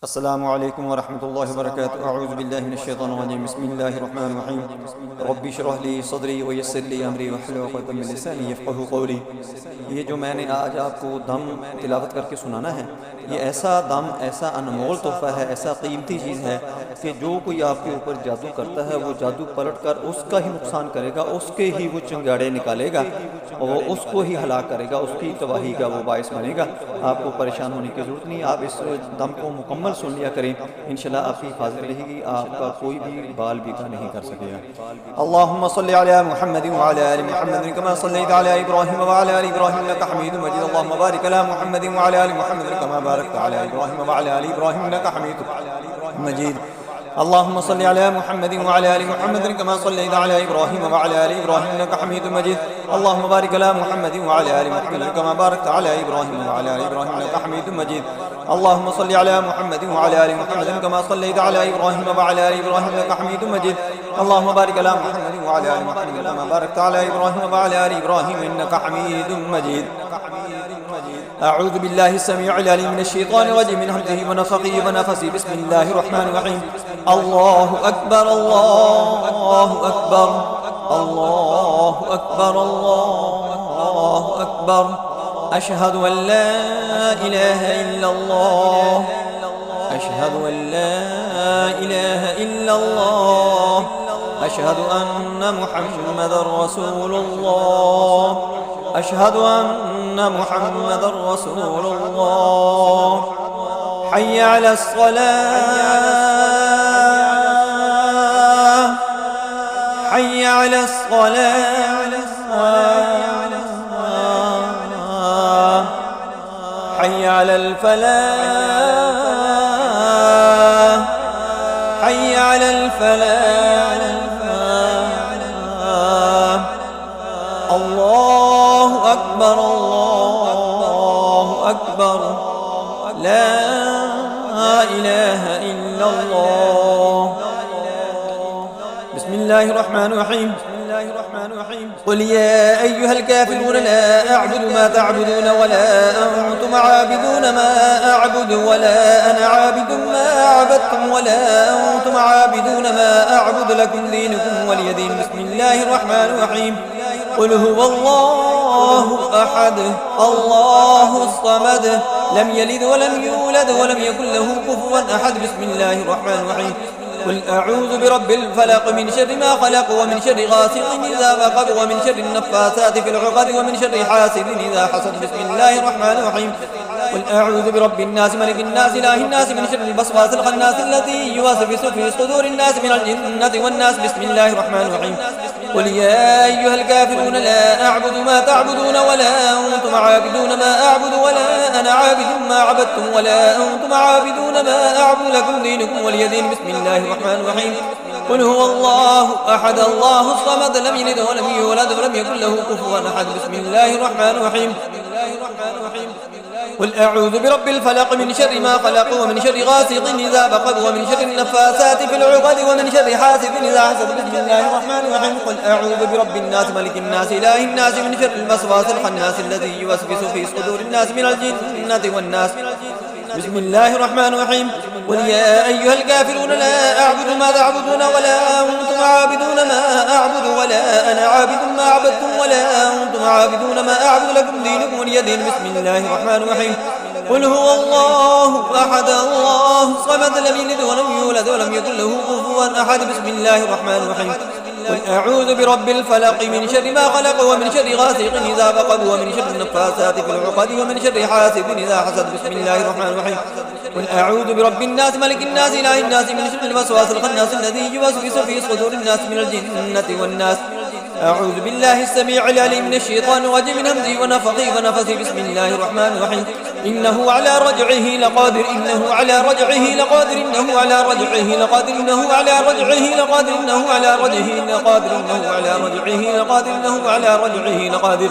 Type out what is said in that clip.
अस्सलामु अलैकुम वरहमतुल्लाहि वबरकातुहू। अऊज़ु बिल्लाहि मिनश शैतानिर रजीम। बिस्मिल्लाहिर रहमानिर रहीम। रब्बि इश्रह ली सदरी व यस्सिर ली अमरी वहलुल उक़दतम मिन लिसानी यफ़क़हू क़ौली। ये जो मैंने आज आपको दम तिलावत करके सुनाना है, ये ऐसा दम, ऐसा अनमोल तोहफ़ा है, ऐसा कीमती चीज़ है कि जो कोई आपके ऊपर जादू करता है वो जादू पलट कर उसका ही नुकसान करेगा, उसके ही वो चिंगाड़े निकालेगा और वो उसको ही हलाक करेगा, उसकी तबाही का वो बायस बनेगा। आपको परेशान होने की ज़रूरत नहीं। आप इस दम को मुकम्मल सुन लिया करें, इंशाल्लाह आपकी हिफाजत रहेगी, आपका कोई भी बाल बीका नहीं कर सकेगा। अल्लाहुम्मा सल्लि अला मुहम्मदिन व अला आलि मुहम्मदिन कमा सल्लैता अला इब्राहीम व अला आलि इब्राहीम इन्नका हमीदुम मजीद। अल्लाहुम्मा बारिक अला मुहम्मदिन व अला आलि मुहम्मदिन कमा बारकता अला इब्राहीम व अला आलि इब्राहीम इन्नका हमीदुम मजीद। अल्लाहुम्मा सल्लि अला मुहम्मदिन व अला आलि मुहम्मदिन कमा सल्लैता अला इब्राहीम व अला आलि इब्राहीम इन्नका हमीदुम मजीद। अल्लाहुम्मा बारिक अला मुहम्मदिन व अला आलि मुहम्मदिन कमा बारकता अला इब्राहीम व अला आलि इब्राहीम इन्नका हमीदुम मजीद। अल्लाहुम्मा सल्लि अला मुहम्मदिन व अला आलि मुहम्मदिन कमा सल्लैता अला इब्राहीम व अला आलि इब्राहीम इन्नका हमीदुम मजीद। अल्लाहुम्मा बारिक अला मुहम्मदिन व अला आलि मुहम्मदिन कमा बारकता अला इब्राहीम व अला आलि इब्राहीम इन्नका हमीदुम मजीद। अऊज़ु बिल्लाहि अस्समीउल अलीम मिनश शैतानिर रजीम मिन हमज़िहि व नफ़ख़िहि व नफ़सिहि। बिस्मिल्लाहिर रहमानिर रहीम। अल्लाहु अकबर, अल्लाहु अकबर, अल्लाहु अकबर, अल्लाहु अकबर। अशहदु अन ला इलाहा इल्लल्लाह, अशहदु अन ला इलाहा इल्लल्लाह, अशहदु अन्न मुहम्मदर रसूलुल्लाह, अशहदु अन्न मुहम्मदर रसूलुल्लाह। हय्य अलस सलाह, हय्य अलस सलाह, हय्य अलल फलाह, हय्य अलल फलाह। अल्लाहु अकबर, अल्लाहु अकबर, ला इलाहा इल्लल्लाह। बिस्मिल्लाहिर रहमानिर रहीम। قل يا أيها الكافرون لا أعبد ما تعبدون ولا أنتم عابدون ما أعبد ولا أنا عابد ما عبدتم ولا أنتم عابدون ما أعبد لكم دينكم ولي دين. بسم الله الرحمن الرحيم. قل هو الله أحد الله الصمد لم يلد ولم يولد ولم يكن له كفوا أحد. بسم الله الرحمن الرحيم. قل أعوذ برب الفلق من شر ما خلق ومن شر غاسق إذا وقب ومن شر النفاثات في العقد ومن شر حاسد إذا حسد. بسم الله الرحمن الرحيم. قل أعوذ برب الناس ملك الناس إله الناس من شر الوسواس الخناس الذي يوسوس في صدور الناس من الجنة والناس. بسم الله الرحمن الرحيم. قل يا أيها الكافرون لا أعبد ما تعبدون ولا أنتم عابدون ما أعبد ولا أنا عابد ما عبدتم ولا أنتم عابدون ما أعبد لكم دينكم ولي دين. بسم الله الرحمن الرحيم. قل هو الله أحد الله الصمد لم يلد ولم يولد ولم يكن له كفوا أحد. بسم الله الرحمن الرحيم. قل أعوذ برب الفلق من شر ما خلق ومن شر غاسق إذا وقب ومن شر النفاثات في العقد ومن شر حاسد إذا حسد. بسم الله الرحمن الرحيم. قل أعوذ برب الناس ملك الناس إله الناس من شر الوسواس الخناس الذي يوسوس في صدور الناس من الجنة والناس. بسم الله الرحمن الرحيم. قل يا أيها الكافرون لا أعبد ما تعبدون ولا أنتم عابدون ما أعبد ولا أنا عابد ما عبدتم ولا أنتم عابدون ما أعبد لكم دينكم ولي دين. بسم الله الرحمن الرحيم. قل هو الله أحد الله الصمد لم يلد ولم يولد ولم يكن له كفوا أحد. بسم الله الرحمن الرحيم. قل أعوذ برب الفلق من شر ما خلق ومن شر غاسق إذا وقب ومن شر النفاثات في العقد ومن شر حاسد إذا حسد. بسم الله الرحمن الرحيم. قل أعوذ برب الناس ملك الناس إله الناس من شر الوسواس الخناس الذي يوسوس في صدور الناس من الجنة والناس. أعوذ بالله السميع العليم من الشيطان الرجيم من همزه ونفخه ونفثه. بسم الله الرحمن الرحيم. إنه على رجعه لقادر إنه على رجعه لقادر إنه على رجعه لقادر إنه على رجعه لقادر إنه على رجعه لقادر إنه على رجعه لقادر إنه على رجعه لقادر.